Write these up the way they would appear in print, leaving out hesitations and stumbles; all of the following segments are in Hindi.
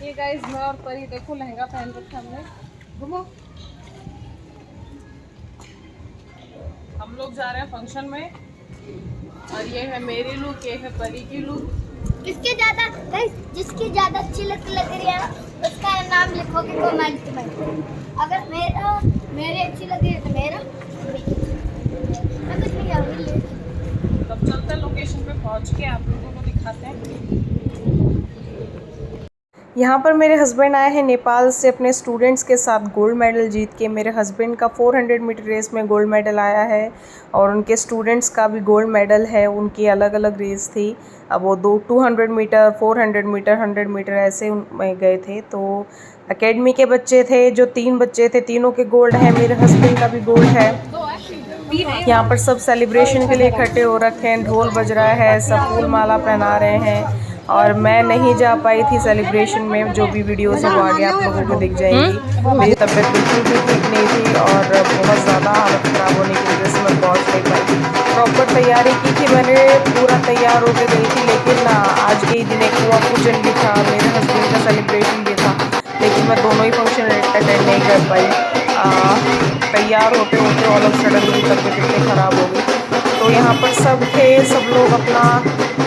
ये गाइस मैं और परी देखो लहंगा पहन रखा हमने। घूमो। हम लोग जा रहे हैं फंक्शन में और ये है मेरी लुक, ये है परी की लुक। जिसकी ज्यादा अच्छी लग रही है उसका नाम लिखोगे कमेंट में। अगर मेरी अच्छी लग रही है तो मेरा मैं कुछ नहीं करूँगी। तब चलते हैं लोकेशन पे पहुंच के आप लोगों को दिखाते हैं। यहाँ पर मेरे हस्बैंड आए हैं नेपाल से अपने स्टूडेंट्स के साथ गोल्ड मेडल जीत के। मेरे हस्बैंड का 400 मीटर रेस में गोल्ड मेडल आया है और उनके स्टूडेंट्स का भी गोल्ड मेडल है। उनकी अलग अलग रेस थी। अब वो 200 मीटर, 400 मीटर, 100 मीटर ऐसे में गए थे। तो एकेडमी के बच्चे थे, जो 3 बच्चे थे, तीनों के गोल्ड है। मेरे हस्बैंड का भी गोल्ड है। यहाँ पर सब सेलिब्रेशन के लिए इकट्ठे हो रखे हैं। ढोल बज रहा है, सब फूल माला पहना रहे हैं। और मैं नहीं जा पाई थी सेलिब्रेशन में। जो भी वीडियोस है वो आगे आप लोगों को दिख जाएंगी। मेरी तबीयत बिल्कुल भी ठीक नहीं थी और बहुत ज़्यादा हालत ख़राब होने की वजह से मैं पहुँच नहीं पाई। प्रॉपर तैयारी की थी मैंने, पूरा तैयार होकर गई थी। लेकिन आज के ही दिन एक हुआ पूजन भी था, मेरे हस्बैंड का सेलिब्रेशन भी था, लेकिन मैं दोनों ही फंक्शन अटेंड नहीं कर पाई। तैयार होते होते ऑल ऑफ सडन मेरी तबीयत इतनी ख़राब हो गई। तो यहाँ पर सब थे, सब लोग अपना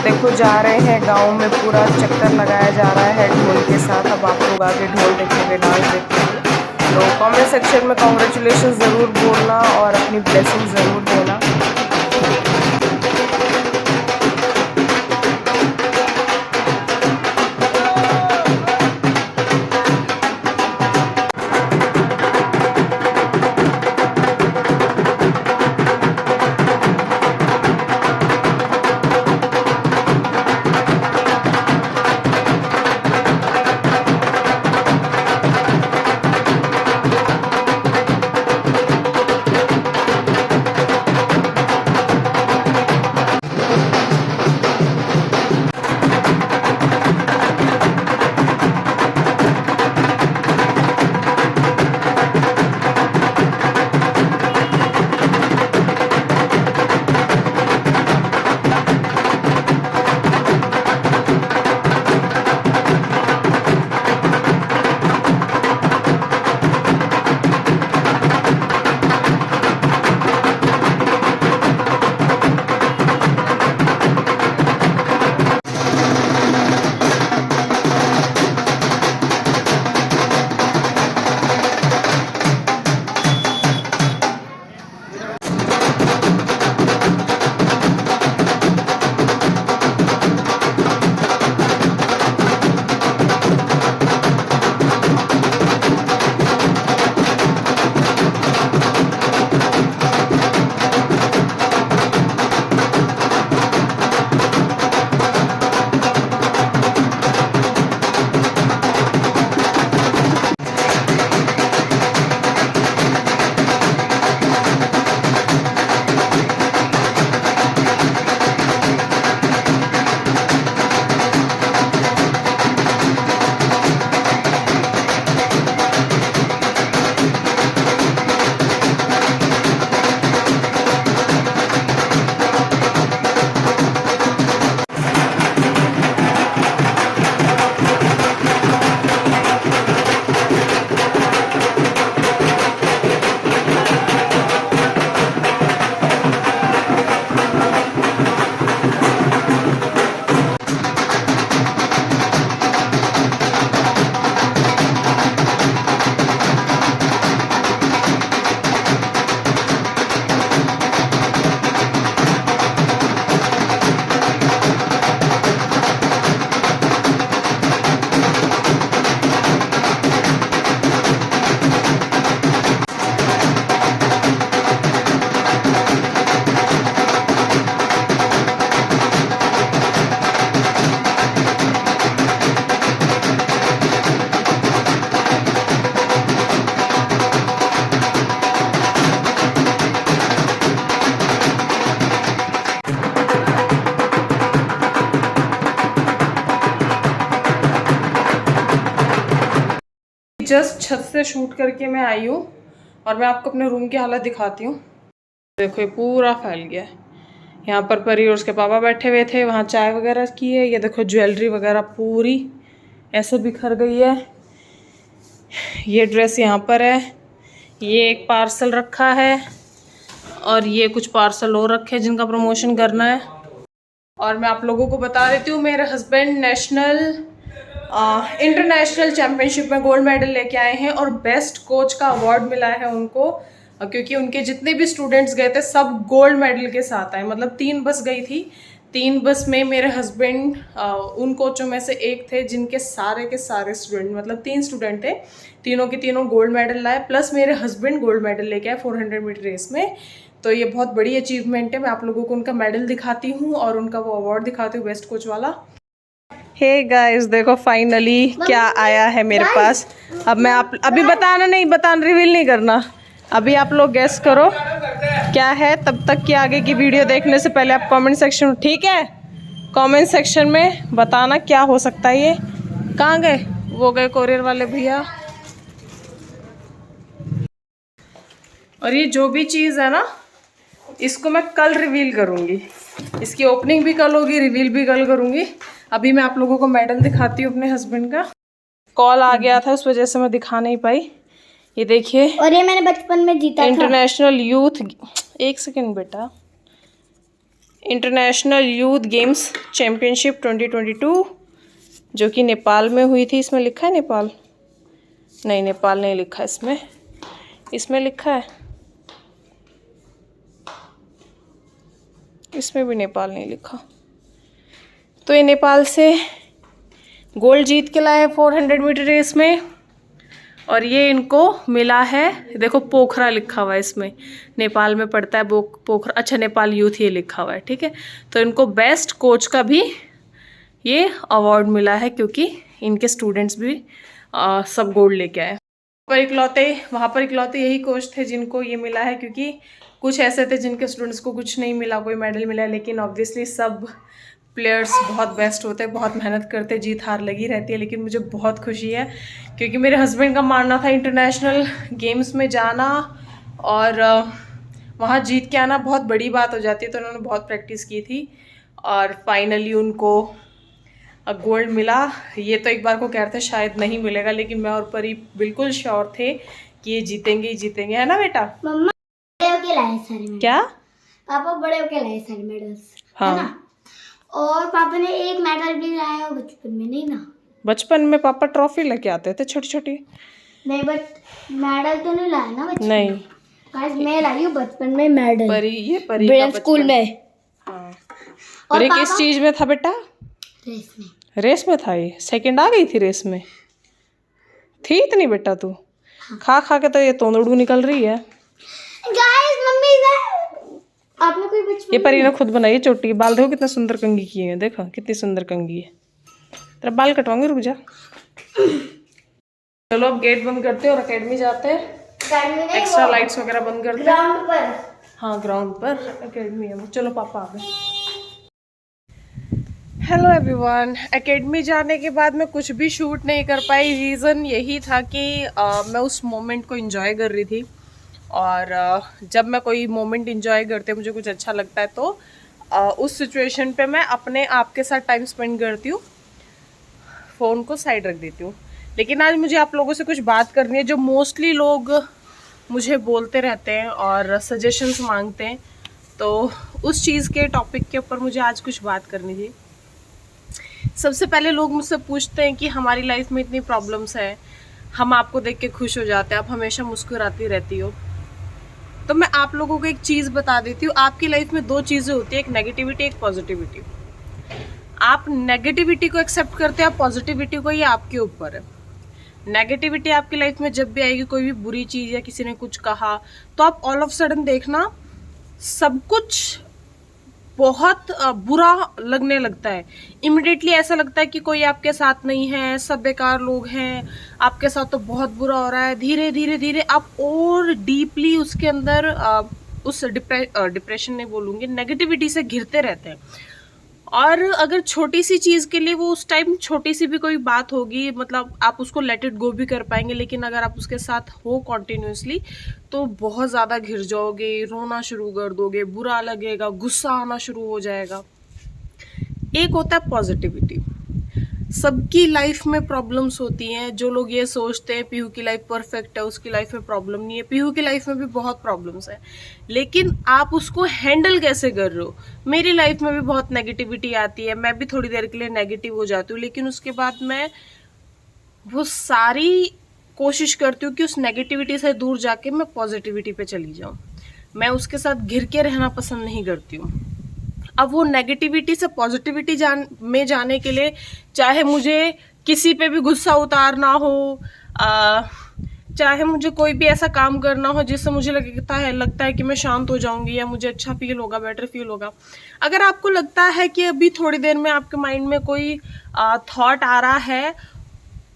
देखो जा रहे हैं। गांव में पूरा चक्कर लगाया जा रहा है ढोल के साथ। अब आप लोग आगे ढोल देखेंगे, डांस देखेंगे। तो कमेंट सेक्शन में कॉन्ग्रेचुलेशन ज़रूर बोलना और अपनी ब्लेसिंग ज़रूर देना। जस्ट छत से शूट करके मैं आई हूँ और मैं आपको अपने रूम की हालत दिखाती हूँ। देखो ये पूरा फैल गया है। यहाँ पर परी और उसके पापा बैठे हुए थे, वहाँ चाय वगैरह की है। ये देखो ज्वेलरी वगैरह पूरी ऐसे बिखर गई है। ये ड्रेस यहाँ पर है, ये एक पार्सल रखा है और ये कुछ पार्सल और रखे हैं जिनका प्रमोशन करना है। और मैं आप लोगों को बता देती हूँ, मेरे हस्बैंड इंटरनेशनल चैम्पियनशिप में गोल्ड मेडल लेके आए हैं और बेस्ट कोच का अवार्ड मिला है उनको, क्योंकि उनके जितने भी स्टूडेंट्स गए थे सब गोल्ड मेडल के साथ आए। मतलब 3 बस गई थी, 3 बस में मेरे हस्बैंड उन कोचों में से एक थे जिनके सारे के सारे स्टूडेंट, मतलब 3 स्टूडेंट थे, तीनों के तीनों गोल्ड मेडल लाए, प्लस मेरे हस्बैंड गोल्ड मेडल लेके आए 400 मीटर रेस में। तो ये बहुत बड़ी अचीवमेंट है। मैं आप लोगों को उनका मेडल दिखाती हूँ और उनका वो अवार्ड दिखाती हूँ बेस्ट कोच वाला। हे गाइस, देखो फाइनली क्या आया है मेरे पास। अब मैं अभी बताना रिवील नहीं करना, अभी आप लोग गेस करो क्या है। तब तक की आगे की वीडियो देखने से पहले आप कमेंट सेक्शन, ठीक है, कमेंट सेक्शन में बताना क्या हो सकता है। ये कहाँ गए? वो गए कोरियर वाले भैया। और ये जो भी चीज़ है ना, इसको मैं कल रिवील करूँगी। इसकी ओपनिंग भी कल होगी, रिवील भी कल करूँगी। अभी मैं आप लोगों को मेडल दिखाती हूँ अपने हस्बैंड का। कॉल आ गया था, उस वजह से मैं दिखा नहीं पाई। ये देखिए, और ये मैंने बचपन में जीता था। इंटरनेशनल यूथ, एक सेकेंड बेटा, इंटरनेशनल यूथ गेम्स चैम्पियनशिप 2022 जो कि नेपाल में हुई थी। इसमें लिखा है नेपाल? नहीं, नेपाल नहीं लिखा इसमें। इसमें लिखा है, इसमें भी नेपाल नहीं लिखा। तो ये नेपाल से गोल्ड जीत के लाए 400 मीटर रेस में। और ये इनको मिला है, देखो पोखरा लिखा हुआ है इसमें, नेपाल में पड़ता है वो पोखरा। अच्छा, नेपाल यूथ ये लिखा हुआ है, ठीक है। तो इनको बेस्ट कोच का भी ये अवार्ड मिला है क्योंकि इनके स्टूडेंट्स भी सब गोल्ड लेके आए। वहाँ पर इकलौते यही कोच थे जिनको ये मिला है, क्योंकि कुछ ऐसे थे जिनके स्टूडेंट्स को कुछ नहीं मिला, कोई मेडल मिला। लेकिन ऑब्वियसली सब प्लेयर्स बहुत बेस्ट होते हैं, बहुत मेहनत करते, जीत हार लगी रहती है। लेकिन मुझे बहुत खुशी है क्योंकि मेरे हस्बैंड का मानना था इंटरनेशनल गेम्स में जाना और वहाँ जीत के आना बहुत बड़ी बात हो जाती है। तो उन्होंने बहुत प्रैक्टिस की थी और फाइनली उनको गोल्ड मिला। ये तो एक बार को कह रहे थे शायद नहीं मिलेगा, लेकिन मैं और परी बिल्कुल श्योर थे कि ये जीतेंगे ही जीतेंगे, है ना बेटा? मम्मा बड़े होके लाए सारे मेडल। क्या? पापा बड़े होके लाए सारे मेडल्स, हाँ। है ना? और पापा ने एक मेडल भी लाया हो बचपन में, नहीं ना? बचपन में पापा ट्रॉफी लेके आते थे छोटी छोटी। नहीं, बट मेडल तो नहीं लाया ना बचपन में। नहीं गाइस, मैं लाई हूँ बचपन में मेडल। परी का स्कूल में। हाँ। और ये किस चीज में था बेटा? रेस में। रेस में था ये? सेकंड आ गई थी रेस में? थी इतनी बेटा तू? खा खा के तो ये तोंदड़ू निकल रही है। गाइस, मम्मी ने आपने कोई बचपन ये परी ने खुद बनाई है चोटी। बाल देखो कितना सुंदर कंघी किए हैं, देखो कितनी सुंदर कंघी है। तेरा बाल कटवाऊंगी, रुक जा। चलो अब गेट बंद करते हैं और एकेडमी जाते हैं। एक्स्ट्रा लाइट्स वगैरह बंद करते हैं। ग्राउंड पर। हाँ, ग्राउंड पर एकेडमी है। चलो पापा आ गए। हेलो एवरीवन, एकेडमी जाने के बाद मैं कुछ भी शूट नहीं कर पाई। रीज़न यही था कि मैं उस मोमेंट को एंजॉय कर रही थी और जब मैं कोई मोमेंट एंजॉय करते मुझे कुछ अच्छा लगता है तो उस सिचुएशन पे मैं अपने आप के साथ टाइम स्पेंड करती हूँ, फ़ोन को साइड रख देती हूँ। लेकिन आज मुझे आप लोगों से कुछ बात करनी है जो मोस्टली लोग मुझे बोलते रहते हैं और सजेशंस मांगते हैं। तो उस चीज़ के टॉपिक के ऊपर मुझे आज कुछ बात करनी थी। सबसे पहले लोग मुझसे पूछते हैं कि हमारी लाइफ में इतनी प्रॉब्लम्स है, हम आपको देख के खुश हो जाते हैं, आप हमेशा मुस्कुराती रहती हो। तो मैं आप लोगों को एक चीज़ बता देती हूँ, आपकी लाइफ में 2 चीज़ें होती है, एक नेगेटिविटी, एक पॉजिटिविटी। आप नेगेटिविटी को एक्सेप्ट करते हैं, पॉजिटिविटी को, ये आपके ऊपर है। नेगेटिविटी आपकी लाइफ में जब भी आएगी, कोई भी बुरी चीज़ या किसी ने कुछ कहा, तो आप ऑल ऑफ सडन देखना सब कुछ बहुत बुरा लगने लगता है। इमिडिएटली ऐसा लगता है कि कोई आपके साथ नहीं है, सब बेकार लोग हैं, आपके साथ तो बहुत बुरा हो रहा है। धीरे धीरे धीरे आप और डीपली उसके अंदर उस डिप्रेशन नहीं बोलूँगी, नेगेटिविटी से घिरते रहते हैं। और अगर छोटी सी चीज़ के लिए वो उस टाइम छोटी सी भी कोई बात होगी, मतलब आप उसको लेट इट गो भी कर पाएंगे, लेकिन अगर आप उसके साथ हो कॉन्टिन्यूसली तो बहुत ज़्यादा घिर जाओगे, रोना शुरू कर दोगे, बुरा लगेगा, गुस्सा आना शुरू हो जाएगा। एक होता है पॉजिटिविटी। सबकी लाइफ में प्रॉब्लम्स होती हैं। जो लोग ये सोचते हैं पीहू की लाइफ परफेक्ट है, उसकी लाइफ में प्रॉब्लम नहीं है, पीहू की लाइफ में भी बहुत प्रॉब्लम्स है, लेकिन आप उसको हैंडल कैसे कर रहे हो। मेरी लाइफ में भी बहुत नेगेटिविटी आती है, मैं भी थोड़ी देर के लिए नेगेटिव हो जाती हूँ, लेकिन उसके बाद मैं वो सारी कोशिश करती हूँ कि उस नेगेटिविटी से दूर जाके मैं पॉजिटिविटी पे चली जाऊँ। मैं उसके साथ घिर के रहना पसंद नहीं करती हूँ। अब वो नेगेटिविटी से पॉजिटिविटी में जाने के लिए चाहे मुझे किसी पे भी गुस्सा उतारना हो, चाहे मुझे कोई भी ऐसा काम करना हो जिससे मुझे लगता है कि मैं शांत हो जाऊंगी या मुझे अच्छा फील होगा, बेटर फील होगा। अगर आपको लगता है कि अभी थोड़ी देर में आपके माइंड में कोई थॉट आ रहा है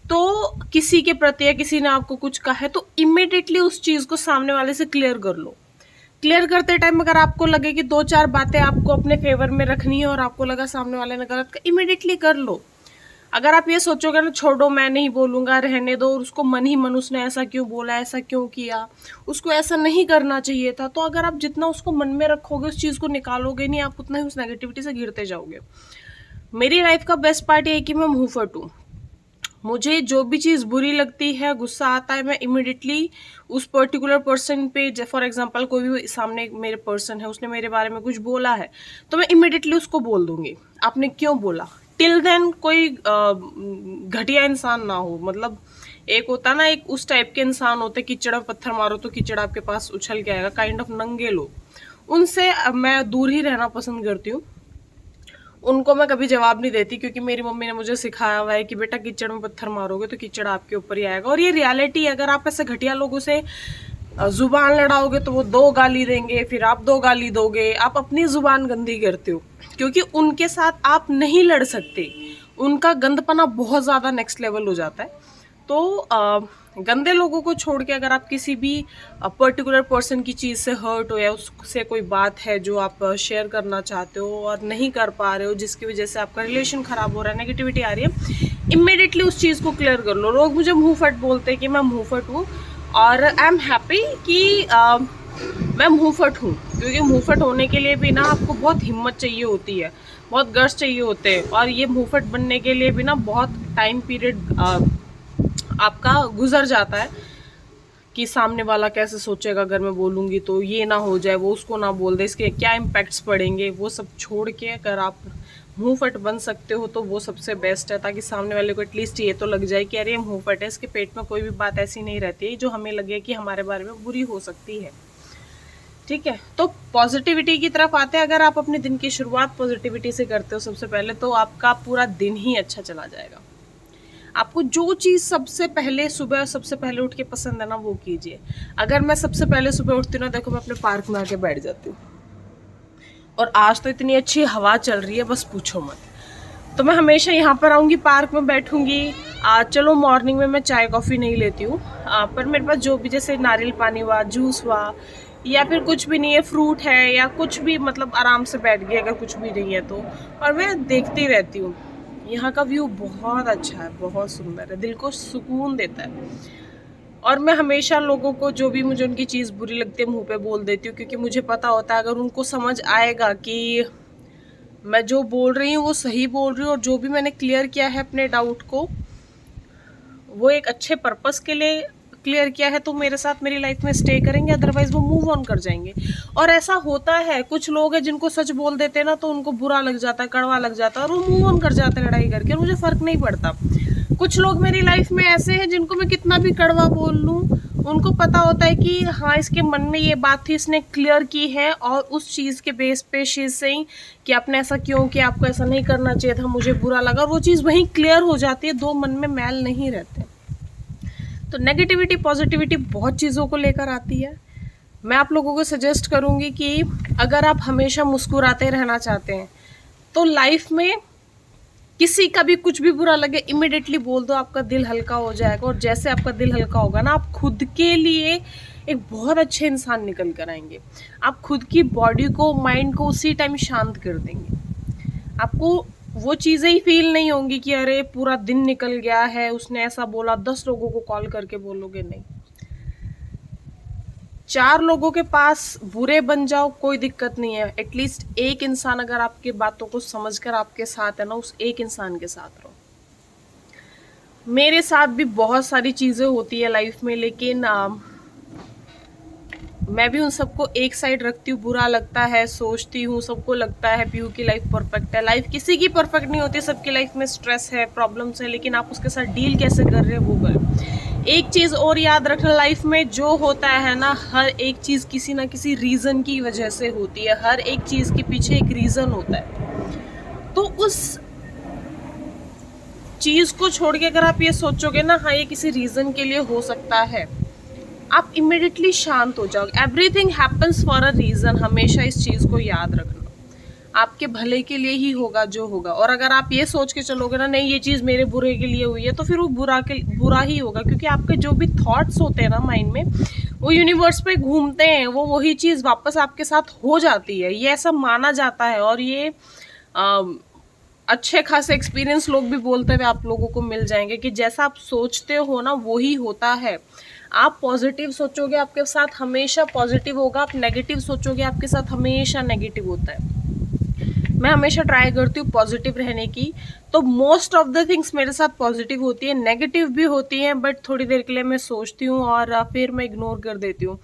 तो किसी के प्रति या किसी ने आपको कुछ कहा है, तो इमिडिएटली उस चीज़ को सामने वाले से क्लियर कर लो। क्लियर करते टाइम अगर आपको लगे कि 2-4 बातें आपको अपने फेवर में रखनी है और आपको लगा सामने वाले ने गलत, इमिडिएटली कर लो। अगर आप ये सोचोगे ना छोड़ो मैं नहीं बोलूंगा, रहने दो, और उसको मन ही मन उसने ऐसा क्यों बोला, ऐसा क्यों किया, उसको ऐसा नहीं करना चाहिए था, तो अगर आप जितना उसको मन में रखोगे, उस चीज़ को निकालोगे नहीं, आप उतना ही उस नेगेटिविटी से घिरते जाओगे। मेरी लाइफ का बेस्ट पार्ट ये है कि मैं मुंह फट हूँ। मुझे जो भी चीज़ बुरी लगती है, गुस्सा आता है, मैं इमिडिएटली उस पर्टिकुलर पर्सन पे, फॉर एग्जांपल कोई भी सामने मेरे पर्सन है, उसने मेरे बारे में कुछ बोला है, तो मैं इमिडिएटली उसको बोल दूंगी आपने क्यों बोला। टिल देन कोई घटिया इंसान ना हो, मतलब एक होता ना, एक उस टाइप के इंसान होते कीचड़ में पत्थर मारो तो कीचड़ आपके पास उछल के आएगा, काइंड ऑफ नंगे लोग, उनसे मैं दूर ही रहना पसंद करती हूँ। उनको मैं कभी जवाब नहीं देती, क्योंकि मेरी मम्मी ने मुझे सिखाया हुआ है कि बेटा कीचड़ में पत्थर मारोगे तो कीचड़ आपके ऊपर ही आएगा, और ये रियलिटी है। अगर आप ऐसे घटिया लोगों से जुबान लड़ाओगे तो वो 2 गाली देंगे, फिर आप 2 गाली दोगे, आप अपनी जुबान गंदी करते हो, क्योंकि उनके साथ आप नहीं लड़ सकते, उनका गंदपना बहुत ज़्यादा नेक्स्ट लेवल हो जाता है। तो गंदे लोगों को छोड़ के अगर आप किसी भी पर्टिकुलर पर्सन की चीज़ से हर्ट हो, या उससे कोई बात है जो आप शेयर करना चाहते हो और नहीं कर पा रहे हो, जिसकी वजह से आपका रिलेशन ख़राब हो रहा है, नेगेटिविटी आ रही है, इमिडिएटली उस चीज़ को क्लियर कर लो। लोग मुझे मुंह फट बोलते हैं कि मैं मुंह फट हूँ, और आई एम हैप्पी कि मैं मुंह फट हूँ, क्योंकि मुंह फट होने के लिए भी ना आपको बहुत हिम्मत चाहिए होती है, बहुत गट्स चाहिए होते हैं, और ये मुंह फट बनने के लिए भी ना बहुत टाइम पीरियड आपका गुजर जाता है कि सामने वाला कैसे सोचेगा अगर मैं बोलूँगी तो, ये ना हो जाए वो उसको ना बोल दे, इसके क्या इम्पैक्ट्स पड़ेंगे, वो सब छोड़ के अगर आप मुंह फट बन सकते हो तो वो सबसे बेस्ट है, ताकि सामने वाले को एटलीस्ट ये तो लग जाए कि अरे मुंह फट है, इसके पेट में कोई भी बात ऐसी नहीं रहती है जो हमें लगे कि हमारे बारे में बुरी हो सकती है। ठीक है, तो पॉजिटिविटी की तरफ आते हैं। अगर आप अपने दिन की शुरुआत पॉजिटिविटी से करते हो सबसे पहले, तो आपका पूरा दिन ही अच्छा चला जाएगा। आपको जो चीज़ सबसे पहले सुबह सबसे पहले उठ के पसंद है ना, वो कीजिए। अगर मैं सबसे पहले सुबह उठती हूँ ना, देखो मैं अपने पार्क में आके बैठ जाती हूँ, और आज तो इतनी अच्छी हवा चल रही है बस पूछो मत, तो मैं हमेशा यहाँ पर आऊँगी, पार्क में बैठूँगी। चलो मॉर्निंग में मैं चाय कॉफ़ी नहीं लेती हूँ, पर मेरे पास जो भी, जैसे नारियल पानी हुआ, जूस हुआ, या फिर कुछ भी नहीं है, फ्रूट है या कुछ भी, मतलब आराम से बैठ गई अगर कुछ भी नहीं है तो, और मैं देखती रहती हूँ। यहाँ का व्यू बहुत अच्छा है, बहुत सुंदर है, दिल को सुकून देता है। और मैं हमेशा लोगों को जो भी मुझे उनकी चीज़ बुरी लगती है मुंह पे बोल देती हूँ, क्योंकि मुझे पता होता है अगर उनको समझ आएगा कि मैं जो बोल रही हूँ वो सही बोल रही हूँ, और जो भी मैंने क्लियर किया है अपने डाउट को, वो एक अच्छे पर्पस के लिए क्लियर किया है, तो मेरे साथ मेरी लाइफ में स्टे करेंगे, अदरवाइज वो मूव ऑन कर जाएंगे। और ऐसा होता है, कुछ लोग हैं जिनको सच बोल देते हैं ना तो उनको बुरा लग जाता है, कड़वा लग जाता है, और वो मूव ऑन कर जाते हैं लड़ाई करके, और मुझे फ़र्क नहीं पड़ता। कुछ लोग मेरी लाइफ में ऐसे हैं जिनको मैं कितना भी कड़वा बोल लूँ, उनको पता होता है कि हाँ इसके मन में ये बात थी, इसने क्लियर की है, और उस चीज़ के बेस पे शी इज़ सेइंग कि आपने ऐसा क्यों किया, आपको ऐसा नहीं करना चाहिए था, मुझे बुरा लगा, और वो चीज़ वहीं क्लियर हो जाती है, 2 मन में मैल नहीं रहते। तो नेगेटिविटी पॉजिटिविटी बहुत चीज़ों को लेकर आती है। मैं आप लोगों को सजेस्ट करूँगी कि अगर आप हमेशा मुस्कुराते रहना चाहते हैं तो लाइफ में किसी का भी कुछ भी बुरा लगे इमिडिएटली बोल दो, आपका दिल हल्का हो जाएगा, और जैसे आपका दिल हल्का होगा ना, आप खुद के लिए एक बहुत अच्छे इंसान निकल कर आएंगे। आप खुद की बॉडी को, माइंड को उसी टाइम शांत कर देंगे। आपको वो चीज़ें ही फील नहीं होंगी कि अरे पूरा दिन निकल गया है, उसने ऐसा बोला, 10 लोगों को कॉल करके बोलोगे, नहीं। 4 लोगों के पास बुरे बन जाओ, कोई दिक्कत नहीं है, एटलीस्ट एक इंसान अगर आपकी बातों को समझकर आपके साथ है ना, उस एक इंसान के साथ रहो। मेरे साथ भी बहुत सारी चीज़ें होती है लाइफ में, लेकिन मैं भी उन सबको एक साइड रखती हूँ। बुरा लगता है, सोचती हूँ, सबको लगता है पीहू की लाइफ परफेक्ट है। लाइफ किसी की परफेक्ट नहीं होती, सबकी लाइफ में स्ट्रेस है, प्रॉब्लम्स है, लेकिन आप उसके साथ डील कैसे कर रहे हैं वो करें। एक चीज़ और याद रखना, लाइफ में जो होता है ना, हर एक चीज़ किसी ना किसी रीज़न की वजह से होती है। हर एक चीज़ के पीछे एक रीज़न होता है। तो उस चीज़ को छोड़ के अगर आप ये सोचोगे ना, हाँ ये किसी रीज़न के लिए हो सकता है, आप इमिडिएटली शांत हो जाओगे। Everything happens for a reason. हमेशा इस चीज़ को याद रखना, आपके भले के लिए ही होगा जो होगा। और अगर आप ये सोच के चलोगे ना, नहीं ये चीज़ मेरे बुरे के लिए हुई है, तो फिर वो बुरा ही होगा। क्योंकि आपके जो भी थॉट्स होते हैं ना माइंड में, वो यूनिवर्स पे घूमते हैं, वो वही चीज़ वापस आपके साथ हो जाती है। ये ऐसा माना जाता है, और ये अच्छे खासे एक्सपीरियंस लोग भी बोलते हुए आप लोगों को मिल जाएंगे कि जैसा आप सोचते हो ना वही होता है। आप पॉजिटिव सोचोगे आपके साथ हमेशा पॉजिटिव होगा, आप नेगेटिव सोचोगे आपके साथ हमेशा नेगेटिव होता है। मैं हमेशा ट्राई करती हूँ पॉजिटिव रहने की, तो मोस्ट ऑफ द थिंग्स मेरे साथ पॉजिटिव होती है। नेगेटिव भी होती हैं, बट थोड़ी देर के लिए मैं सोचती हूँ और फिर मैं इग्नोर कर देती हूँ।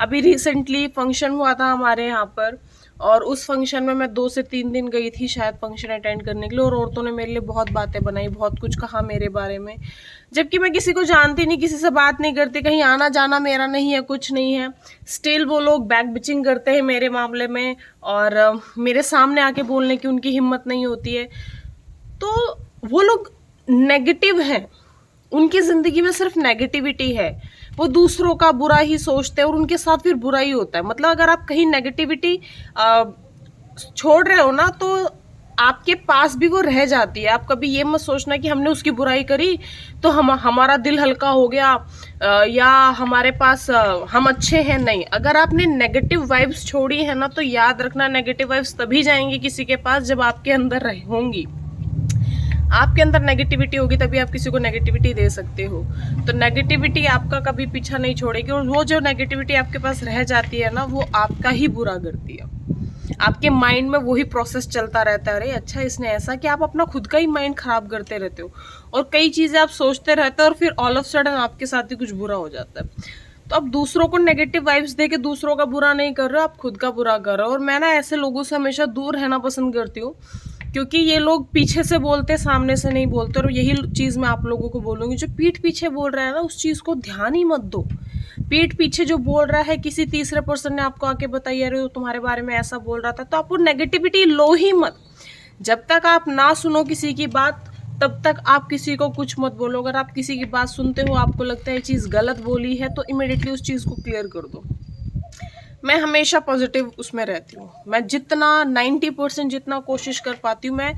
अभी रिसेंटली फंक्शन हुआ था हमारे यहाँ पर, और उस फंक्शन में मैं 2 से 3 दिन गई थी शायद फंक्शन अटेंड करने के लिए, और औरतों ने मेरे लिए बहुत बातें बनाई, बहुत कुछ कहा मेरे बारे में, जबकि मैं किसी को जानती नहीं, किसी से बात नहीं करती, कहीं आना जाना मेरा नहीं है, कुछ नहीं है। स्टिल वो लोग बैक बिचिंग करते हैं मेरे मामले में, और मेरे सामने आके बोलने की उनकी हिम्मत नहीं होती है। तो वो लोग नेगेटिव हैं, उनकी ज़िंदगी में सिर्फ नेगेटिविटी है, वो दूसरों का बुरा ही सोचते हैं और उनके साथ फिर बुरा ही होता है। मतलब अगर आप कहीं नेगेटिविटी छोड़ रहे हो ना, तो आपके पास भी वो रह जाती है। आप कभी ये मत सोचना कि हमने उसकी बुराई करी तो हमारा दिल हल्का हो गया, या हमारे पास हम अच्छे हैं। नहीं, अगर आपने नेगेटिव वाइब्स छोड़ी है ना, तो याद रखना नेगेटिव वाइब्स तभी जाएंगी किसी के पास जब आपके अंदर होंगी। आपके अंदर नेगेटिविटी होगी तभी आप किसी को नेगेटिविटी दे सकते हो। तो नेगेटिविटी आपका कभी पीछा नहीं छोड़ेगी, और वो जो नेगेटिविटी आपके पास रह जाती है ना, वो आपका ही बुरा करती है। आपके माइंड में वही प्रोसेस चलता रहता है, अरे अच्छा इसने ऐसा, कि आप अपना खुद का ही माइंड खराब करते रहते हो, और कई चीज़ें आप सोचते रहते हो, और फिर ऑल ऑफ सडन आपके साथ ही कुछ बुरा हो जाता है। तो आप दूसरों को नेगेटिव वाइब्स दे के दूसरों का बुरा नहीं कर रहे हो, आप खुद का बुरा कर रहे हो। और मैं ना ऐसे लोगों से हमेशा दूर रहना पसंद करती हूँ, क्योंकि ये लोग पीछे से बोलते, सामने से नहीं बोलते। और यही चीज़ मैं आप लोगों को बोलूँगी, जो पीठ पीछे बोल रहा है ना, उस चीज़ को ध्यान ही मत दो। पीठ पीछे जो बोल रहा है, किसी तीसरे पर्सन ने आपको आके बताया, अरे वो तुम्हारे बारे में ऐसा बोल रहा था, तो आप वो नेगेटिविटी लो ही मत। जब तक आप ना सुनो किसी की बात, तब तक आप किसी को कुछ मत बोलो। अगर आप किसी की बात सुनते हो, आपको लगता है ये चीज़ गलत बोली है, तो इमिडिएटली उस चीज़ को क्लियर कर दो। मैं हमेशा पॉजिटिव उसमें रहती हूँ। मैं जितना 90% जितना कोशिश कर पाती हूँ, मैं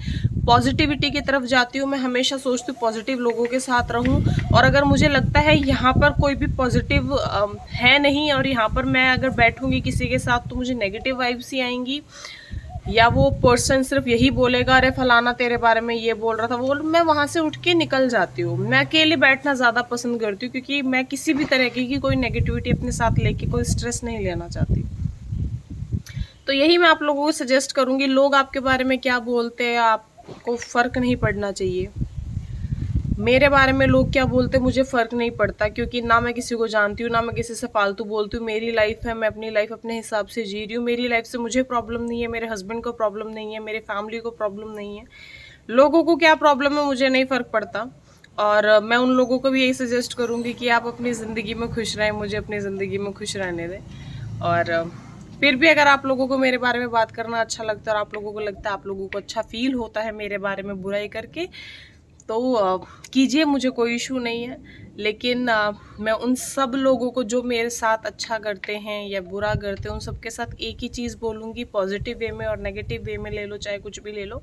पॉजिटिविटी की तरफ जाती हूँ। मैं हमेशा सोचती हूँ पॉजिटिव लोगों के साथ रहूँ, और अगर मुझे लगता है यहाँ पर कोई भी पॉजिटिव है नहीं, और यहाँ पर मैं अगर बैठूँगी किसी के साथ तो मुझे नेगेटिव वाइब्स ही आएंगी, या वो पर्सन सिर्फ यही बोलेगा, अरे फलाना तेरे बारे में ये बोल रहा था, वो मैं वहाँ से उठ के निकल जाती हूँ। मैं अकेले बैठना ज़्यादा पसंद करती हूँ, क्योंकि मैं किसी भी तरह की कोई नेगेटिविटी अपने साथ लेके कोई स्ट्रेस नहीं लेना चाहती। तो यही मैं आप लोगों को सजेस्ट करूँगी, लोग आपके बारे में क्या बोलते हैं आपको फ़र्क नहीं पड़ना चाहिए। मेरे बारे में लोग क्या बोलते मुझे फ़र्क नहीं पड़ता, क्योंकि ना मैं किसी को जानती हूँ, ना मैं किसी से फालतू बोलती हूँ। मेरी लाइफ है, मैं अपनी लाइफ अपने हिसाब से जी रही हूँ। मेरी लाइफ से मुझे प्रॉब्लम नहीं है, मेरे हस्बैंड को प्रॉब्लम नहीं है, मेरे फैमिली को प्रॉब्लम नहीं है। लोगों को क्या प्रॉब्लम है मुझे नहीं फ़र्क पड़ता। और मैं उन लोगों को भी यही सजेस्ट करूँगी कि आप अपनी ज़िंदगी में खुश रहें, मुझे अपनी ज़िंदगी में खुश रहने दें। और फिर भी अगर आप लोगों को मेरे बारे में बात करना अच्छा लगता है, और आप लोगों को लगता है, आप लोगों को अच्छा फील होता है मेरे बारे में बुराई करके, तो कीजिए, मुझे कोई इशू नहीं है। लेकिन मैं उन सब लोगों को जो मेरे साथ अच्छा करते हैं या बुरा करते हैं, उन सब के साथ एक ही चीज़ बोलूँगी, पॉजिटिव वे में और नेगेटिव वे में ले लो, चाहे कुछ भी ले लो,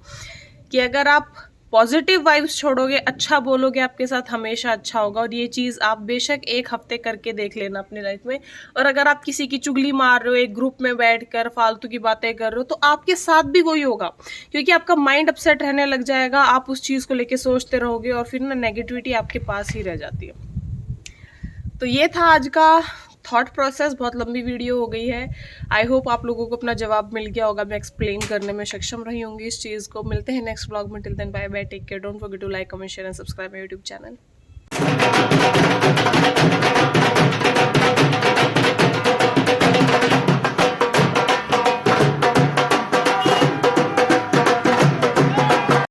कि अगर आप पॉजिटिव वाइब्स छोड़ोगे, अच्छा बोलोगे, आपके साथ हमेशा अच्छा होगा। और ये चीज़ आप बेशक 1 हफ्ते करके देख लेना अपनी लाइफ में। और अगर आप किसी की चुगली मार रहे हो, एक ग्रुप में बैठकर फालतू की बातें कर रहे हो, तो आपके साथ भी वही होगा, क्योंकि आपका माइंड अपसेट रहने लग जाएगा, आप उस चीज़ को लेके सोचते रहोगे, और फिर ना नेगेटिविटी आपके पास ही रह जाती है। तो ये था आज का थॉट प्रोसेस। बहुत लंबी वीडियो हो गई है। आई होप आप लोगों को अपना जवाब मिल गया होगा, मैं एक्सप्लेन करने में सक्षम रही होंगी इस चीज़ को। मिलते हैं नेक्स्ट व्लॉग में। Till then bye bye, take care, don't forget to like, comment, share and subscribe my YouTube channel.